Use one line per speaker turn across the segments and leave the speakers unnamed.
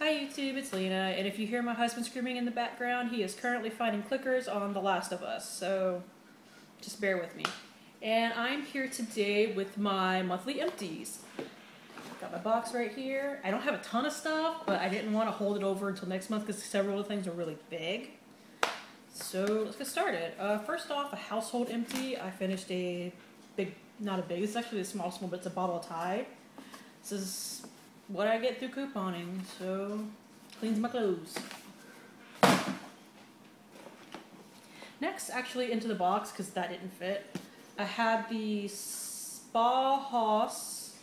Hi YouTube, it's Lena, and if you hear my husband screaming in the background, he is currently fighting clickers on The Last of Us, so just bear with me. And I'm here today with my monthly empties. Got my box right here. I don't have a ton of stuff, but I didn't want to hold it over until next month because several of the things are really big. So let's get started. First off, a household empty. I finished a big, not a big, it's actually a small, but it's a bottle of Tide. This is what I get through couponing, so cleans my clothes. Next, actually into the box, because that didn't fit, I had the Spa House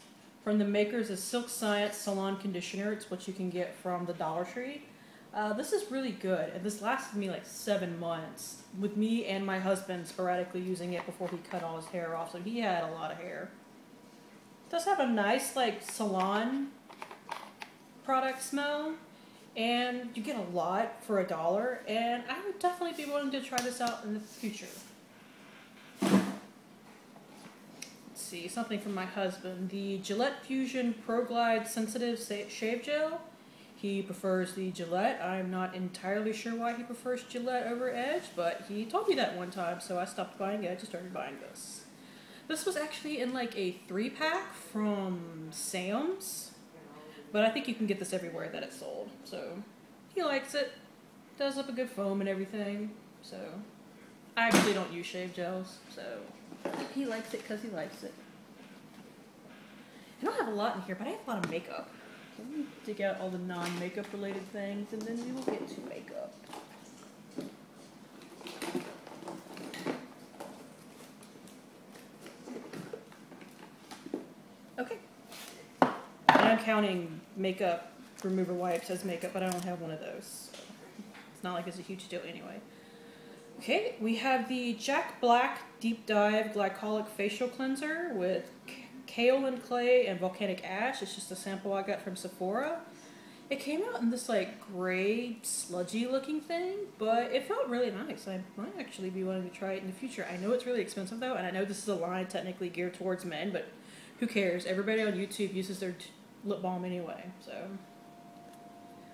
from the makers of Silk Science Salon Conditioner. It's what you can get from the Dollar Tree. This is really good, and this lasted me like 7 months, with me and my husband sporadically using it before he cut all his hair off, so he had a lot of hair. It does have a nice like salon product smell, and you get a lot for $1, and I would definitely be willing to try this out in the future. Let's see, something from my husband. The Gillette Fusion Pro Glide Sensitive Shave Gel. He prefers the Gillette. I'm not entirely sure why he prefers Gillette over Edge, but he told me that one time, so I stopped buying Edge and started buying this. This was actually in like a 3-pack from Sam's. But I think you can get this everywhere that it's sold. So he likes it. Does up a good foam and everything. So I actually don't use shave gels. So he likes it because he likes it. I don't have a lot in here, but I have a lot of makeup. Let me dig out all the non-makeup related things, and then we will get to makeup. Okay. I'm counting makeup remover wipes as makeup, but I don't have one of those. So it's not like it's a huge deal anyway. Okay, we have the Jack Black Deep Dive Glycolic Facial Cleanser with kaolin clay and volcanic ash. It's just a sample I got from Sephora. It came out in this like gray, sludgy looking thing, but it felt really nice. I might actually be wanting to try it in the future. I know it's really expensive though, and I know this is a line technically geared towards men, but who cares? Everybody on YouTube uses their lip balm anyway, so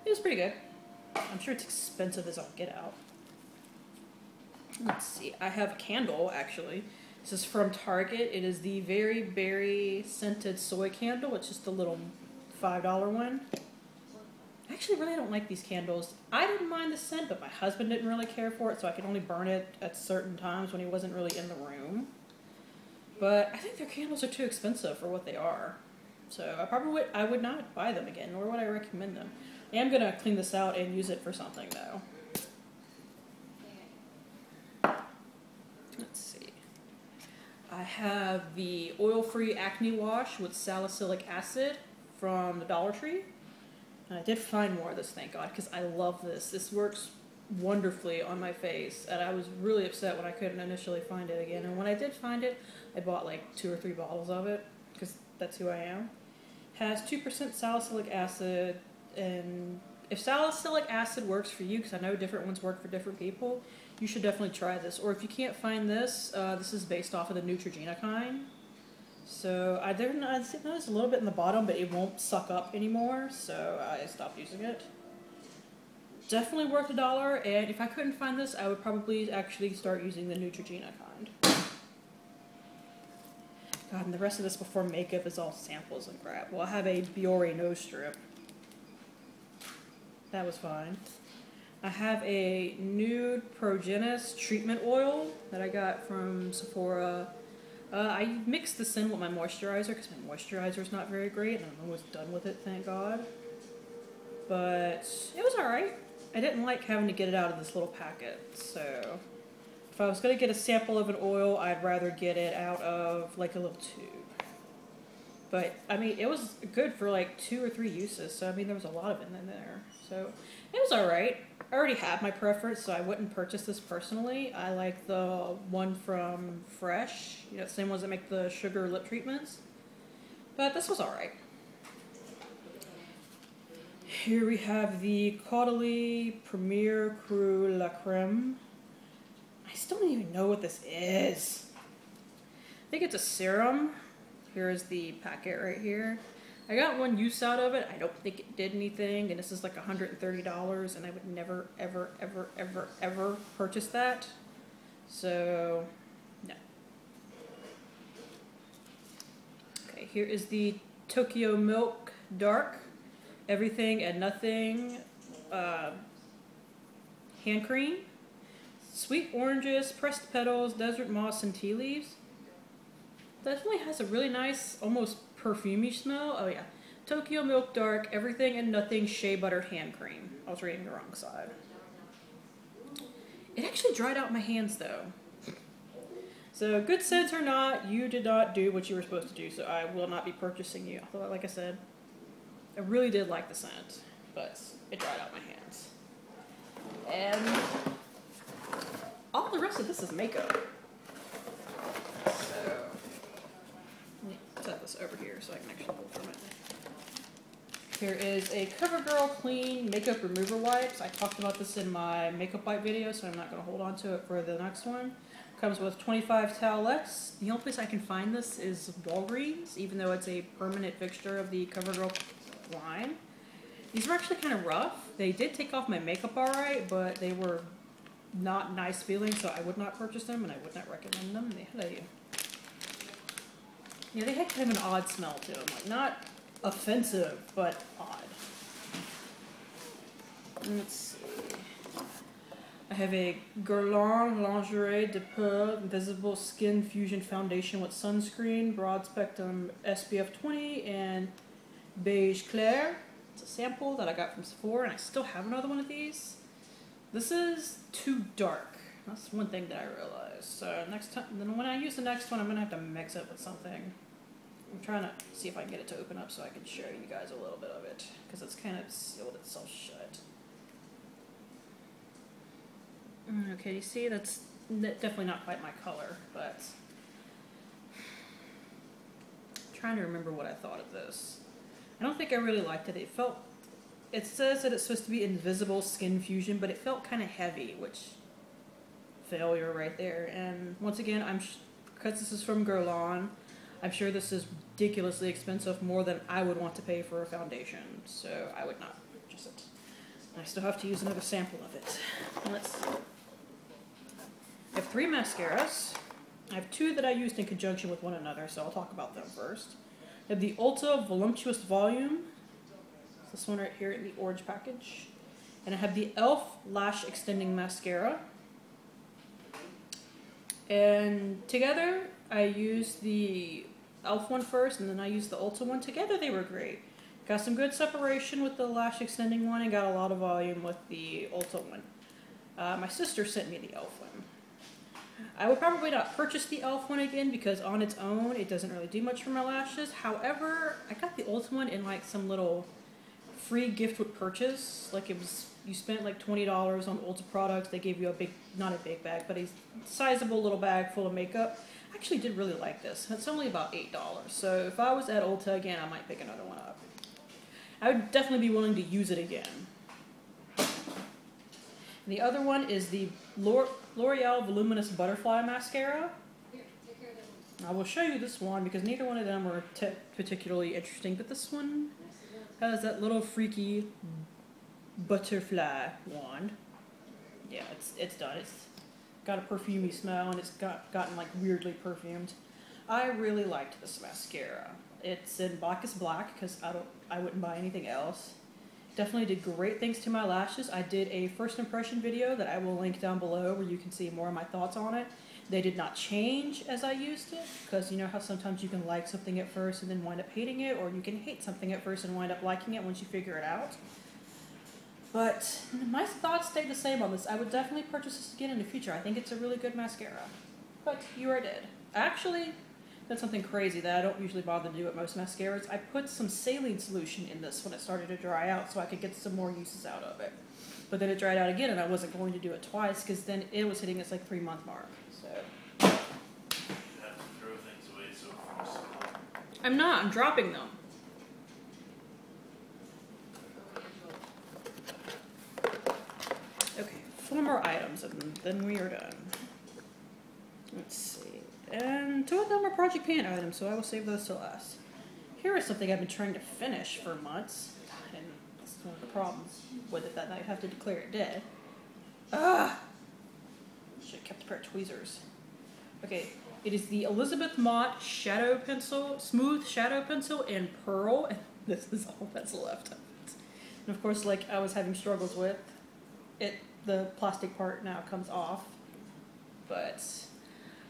it was pretty good. I'm sure it's expensive as all get out. Let's see, I have a candle actually. This is from Target. It is the Very Berry Scented Soy Candle. It's just a little $5 one. I actually really don't like these candles. I didn't mind the scent, but my husband didn't really care for it, so I could only burn it at certain times when he wasn't really in the room. But I think their candles are too expensive for what they are. So I would not buy them again, nor would I recommend them. I am going to clean this out and use it for something though. Let's see. I have the oil-free acne wash with salicylic acid from the Dollar Tree. And I did find more of this, thank God, because I love this. This works wonderfully on my face, and I was really upset when I couldn't initially find it again. And when I did find it, I bought like 2 or 3 bottles of it, because that's who I am. Has 2% salicylic acid, and if salicylic acid works for you, because I know different ones work for different people, you should definitely try this. Or if you can't find this, this is based off of the Neutrogena kind. So I noticed a little bit in the bottom, but it won't suck up anymore, so I stopped using it. Definitely worth $1, and if I couldn't find this, I would probably actually start using the Neutrogena kind. God, and the rest of this before makeup is all samples and crap. Well, I have a Biore nose strip. That was fine. I have a Nude Progenis treatment oil that I got from Sephora. I mixed this in with my moisturizer because my moisturizer is not very great, and I'm almost done with it, thank God. But it was alright. I didn't like having to get it out of this little packet, so if I was going to get a sample of an oil, I'd rather get it out of like a little tube. But, I mean, it was good for like 2 or 3 uses, so I mean, there was a lot of it in there. So, it was alright. I already have my preference, so I wouldn't purchase this personally. I like the one from Fresh, you know, the same ones that make the sugar lip treatments. But this was alright. Here we have the Caudalie Premier Cru La Creme. I still don't even know what this is. I think it's a serum. Here's the packet right here. I got one use out of it. I don't think it did anything, and this is like $130, and I would never, ever, ever, ever, ever purchase that. So, no. Okay, here is the Tokyo Milk Dark Everything and Nothing hand cream. Sweet oranges, pressed petals, desert moss, and tea leaves. Definitely has a really nice, almost perfumey smell. Oh yeah. Tokyo Milk Dark Everything and Nothing Shea Butter Hand Cream. I was reading the wrong side. It actually dried out my hands though. So good sense or not, you did not do what you were supposed to do, so I will not be purchasing you. Although, like I said, I really did like the scent, but it dried out my hands. And all the rest of this is makeup. So let me set this over here so I can actually pull from it. Here is a CoverGirl Clean Makeup Remover Wipes. I talked about this in my makeup wipe video, so I'm not going to hold on to it for the next one. Comes with 25 towelettes. The only place I can find this is Walgreens, even though it's a permanent fixture of the CoverGirl line. These were actually kind of rough. They did take off my makeup alright, but they were not nice feeling, so I would not purchase them, and I would not recommend them. They had kind of an odd smell to them, like not offensive, but odd. Let's see. I have a Guerlain Lingerie de Peau Invisible Skin Fusion Foundation with sunscreen, broad spectrum SPF 20, and beige clair. It's a sample that I got from Sephora, and I still have another one of these. This is too dark. That's one thing that I realized. So next time, then when I use the next one, I'm gonna have to mix it with something. I'm trying to see if I can get it to open up so I can show you guys a little bit of it, because it's kind of sealed itself shut. Okay, you see, that's definitely not quite my color, but I'm trying to remember what I thought of this. I don't think I really liked it. It says that it's supposed to be invisible skin fusion, but it felt kind of heavy, which failure right there. And once again, because this is from Guerlain, I'm sure this is ridiculously expensive, more than I would want to pay for a foundation, so I would not purchase it. I still have to use another sample of it. Let's see. I have 3 mascaras. I have 2 that I used in conjunction with one another, so I'll talk about them first. I have the Ulta Voluptuous Volume. This one right here in the orange package. And I have the e.l.f. Lash Extending Mascara. And together, I used the e.l.f. one first, and then I used the Ulta one. Together, they were great. Got some good separation with the lash extending one, and got a lot of volume with the Ulta one. My sister sent me the e.l.f. one. I would probably not purchase the e.l.f. one again, because on its own, it doesn't really do much for my lashes. However, I got the Ulta one in like some little free gift with purchase. Like it was, you spent like $20 on Ulta products. They gave you a big, not a big bag, but a sizable little bag full of makeup. I actually did really like this. It's only about $8. So if I was at Ulta again, I might pick another one up. I would definitely be willing to use it again. The other one is the L'Oreal Voluminous Butterfly Mascara. I will show you this one because neither one of them are particularly interesting, but this one has that little freaky butterfly wand. Yeah, it's done. It's got a perfumey smell, and it's gotten like weirdly perfumed. I really liked this mascara. It's in Blackest Black because I wouldn't buy anything else. Definitely did great things to my lashes. I did a first impression video that I will link down below where you can see more of my thoughts on it. They did not change as I used it, because you know how sometimes you can like something at first and then wind up hating it, or you can hate something at first and wind up liking it once you figure it out. But my thoughts stayed the same on this. I would definitely purchase this again in the future. I think it's a really good mascara. But you are dead. Actually, that's something crazy that I don't usually bother to do with most mascaras. I put some saline solution in this when it started to dry out so I could get some more uses out of it. But then it dried out again, and I wasn't going to do it twice because then it was hitting its like 3-month mark. So
you have to throw things away so fast.
I'm not. I'm dropping them. Okay, 4 more items, and then we are done. Let's see. And 2 of them are Project Pan items, so I will save those to last. Here Clear is something I've been trying to finish for months, and that's one of the problems with it, that I have to declare it dead. Ah! Should have kept a pair of tweezers. Okay, it is the Elizabeth Mott Shadow Pencil, Smooth Shadow Pencil in Pearl, and this is all that's left of it. And of course, like I was having struggles with it, the plastic part now comes off, but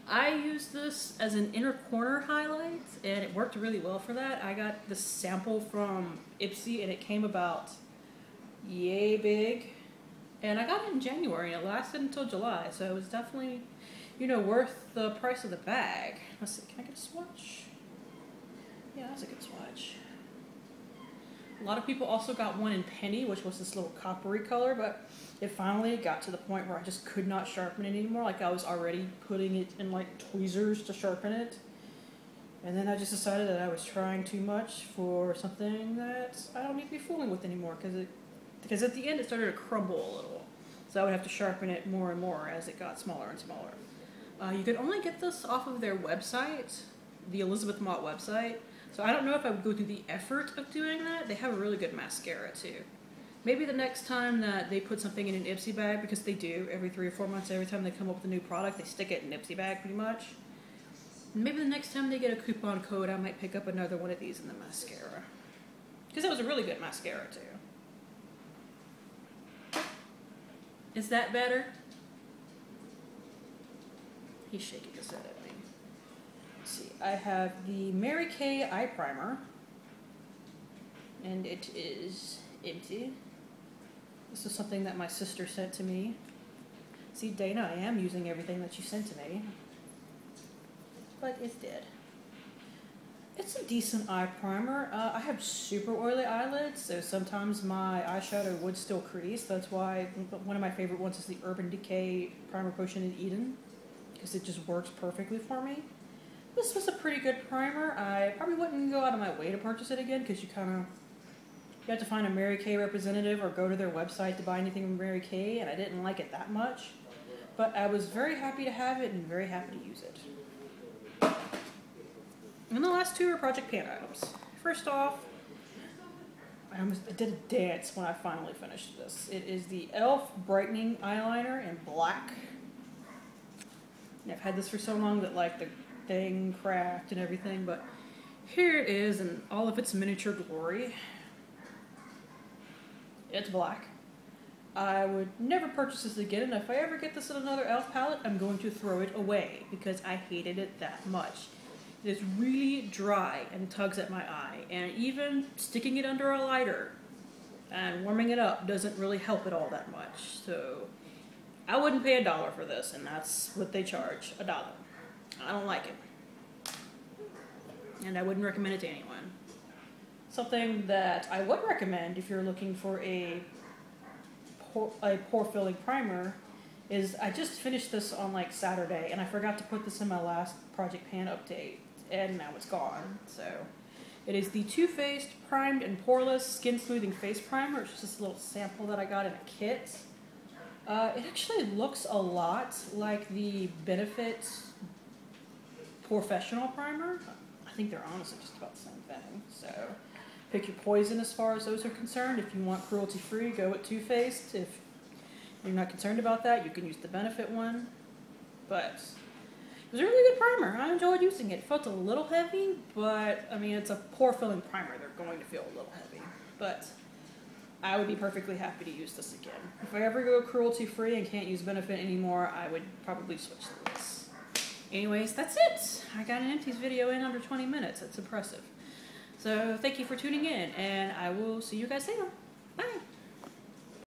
I used this as an inner corner highlight, and it worked really well for that. I got the sample from Ipsy, and it came about yay big, and I got it in January, and it lasted until July, so it was definitely, you know, worth the price of the bag. Let's see, can I get a swatch? Yeah, that's a good swatch. A lot of people also got one in Penny, which was this little coppery color, but it finally got to the point where I just could not sharpen it anymore. Like I was already putting it in like tweezers to sharpen it. And then I just decided that I was trying too much for something that I don't need to be fooling with anymore, because at the end it started to crumble a little. So I would have to sharpen it more and more as it got smaller and smaller. You could only get this off of their website, the Elizabeth Mott website. So I don't know if I would go through the effort of doing that. They have a really good mascara too. Maybe the next time that they put something in an Ipsy bag, because they do every 3 or 4 months, every time they come up with a new product, they stick it in an Ipsy bag pretty much. Maybe the next time they get a coupon code, I might pick up another one of these in the mascara. Because that was a really good mascara too. Is that better? He's shaking his head at me. Let's see, I have the Mary Kay Eye Primer, and it is empty. This is something that my sister sent to me. See, Dana, I am using everything that you sent to me, but it's dead. It's a decent eye primer. I have super oily eyelids, so sometimes my eyeshadow would still crease. That's why one of my favorite ones is the Urban Decay Primer Potion in Eden, because it just works perfectly for me. This was a pretty good primer. I probably wouldn't go out of my way to purchase it again, because you have to find a Mary Kay representative or go to their website to buy anything from Mary Kay, and I didn't like it that much. But I was very happy to have it and very happy to use it. And the last two are Project Pan items. First off, I did a dance when I finally finished this. It is the e.l.f. Brightening Eyeliner in black. And I've had this for so long that like the thing cracked and everything, but here it is in all of its miniature glory. It's black. I would never purchase this again, and if I ever get this in another e.l.f. palette, I'm going to throw it away because I hated it that much. It is really dry and tugs at my eye, and even sticking it under a lighter and warming it up doesn't really help it all that much. So I wouldn't pay $1 for this, and that's what they charge, $1. I don't like it, and I wouldn't recommend it to anyone. Something that I would recommend if you're looking for a pore filling primer is, I just finished this on like Saturday, and I forgot to put this in my last Project Pan update, and now it's gone. So it is the Too Faced Primed and Poreless Skin Smoothing Face Primer. It's just a little sample that I got in a kit. It actually looks a lot like the Benefit Professional Primer. I think they're honestly just about the same thing. So pick your poison as far as those are concerned. If you want cruelty-free, go with Too Faced. If you're not concerned about that, you can use the Benefit one. But it was a really good primer. I enjoyed using it. It felt a little heavy, but I mean, it's a pore-filling primer. They're going to feel a little heavy. But I would be perfectly happy to use this again. If I ever go cruelty-free and can't use Benefit anymore, I would probably switch to this. Anyways, that's it. I got an Empties video in under 20 minutes. That's impressive. So thank you for tuning in, and I will see you guys later. Bye.